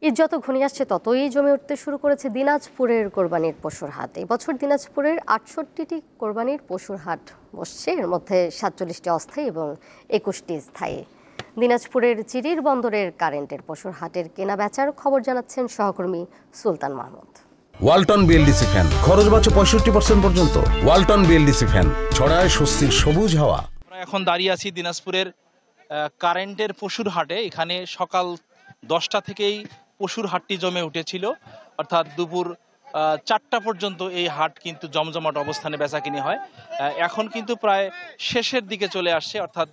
ঈদ যত ঘনিয়ে আসছে ততই জমে উঠতে শুরু করেছে দিনাজপুরের কোরবানির পশুর হাট। এবছর দিনাজপুরের ৬৮টি কোরবানির পশুর হাট বসছে, এর মধ্যে ৪৭টি অস্থায়ী এবং ২১টি স্থায়ী। দিনাজপুরের চিরির বন্দরের কারেন্টের পশুর হাটের কেনা বেচার খবর জানাচ্ছেন সহকর্মী সুলতান মাহমুদ। ওয়ালটন বিএলডিসি ফ্যান, খরচ বাঁচে 65% পর্যন্ত। ওয়ালটন বিএলডিসি ফ্যান ছড়ায় স্বস্তির সবুজ হাওয়া। আমরা এখন দাঁড়িয়ে আছি দিনাজপুরের কারেন্টের পশুর হাটে। এখানে সকাল 10টা থেকেই পশুর হাটটি জমে উঠেছিল, অর্থাৎ দুপুর 4টা পর্যন্ত এই হাট কিন্তু জমজমাট অবস্থানে বেচাকিনি হয়। এখন কিন্তু প্রায় শেষের দিকে চলে আসছে, অর্থাৎ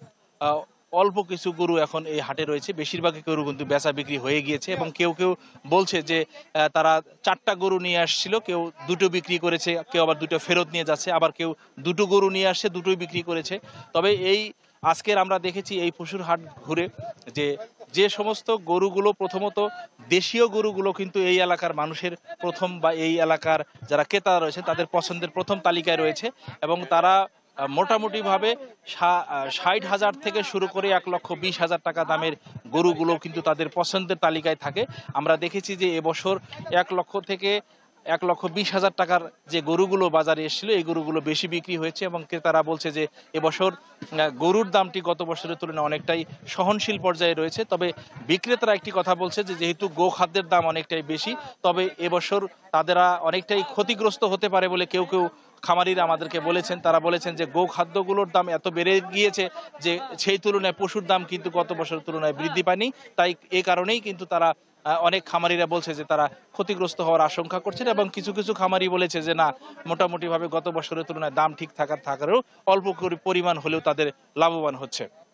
অল্প কিছু গরু এখন এই হাটে রয়েছে। বেশিরভাগই গরু কিন্তু বেচা বিক্রি হয়ে গিয়েছে এবং কেউ কেউ বলছে যে তারা 4টা গরু নিয়ে আসছিল, কেউ 2টো বিক্রি করেছে, কেউ আবার 2টো ফেরত নিয়ে যাচ্ছে, আবার কেউ 2টো গরু নিয়ে আসছে, 2টোই বিক্রি করেছে। তবে আজকের আমরা দেখেছি এই পশুর হাট ঘুরে যে সমস্ত গরুগুলো, প্রথমত দেশীয় গরুগুলো কিন্তু এই এলাকার মানুষের প্রথম, বা এই এলাকার যারা ক্রেতা রয়েছে তাদের পছন্দের প্রথম তালিকায় রয়েছে এবং তারা মোটামুটিভাবে ৬০,০০০ থেকে শুরু করে ১,২০,০০০ টাকা দামের গরুগুলো কিন্তু তাদের পছন্দের তালিকায় থাকে। আমরা দেখেছি যে এবছর ১ লক্ষ থেকে ১,২০,০০০ টাকার যে গরুগুলো বাজারে এসেছিল, এই গরুগুলো বেশি বিক্রি হয়েছে এবং ক্রেতারা বলছে যে এবছর গরুর দামটি গত বছরের তুলনায় অনেকটাই সহনশীল পর্যায়ে রয়েছে। তবে বিক্রেতারা একটি কথা বলছে যে যেহেতু গোখাদ্যের দাম অনেকটাই বেশি, তবে এবছর তাদেরা অনেকটাই ক্ষতিগ্রস্ত হতে পারে বলে কেউ কেউ খামারিরা আমাদেরকে বলেছেন। তারা বলেছেন যে গোখাদ্যগুলোর দাম এত বেড়ে গিয়েছে যে সেই তুলনায় পশুর দাম কিন্তু গত বছরের তুলনায় বৃদ্ধি পায়নি। তাই এই কারণেই কিন্তু তারা অনেক খামারিরা বলছে যে তারা ক্ষতিগ্রস্ত হওয়ার আশঙ্কা করছেন এবং কিছু কিছু খামারি বলেছে যে না, মোটামুটিভাবে গত বছরের তুলনায় দাম ঠিক থাকারও অল্প পরিমাণ হলেও তাদের লাভবান হচ্ছে।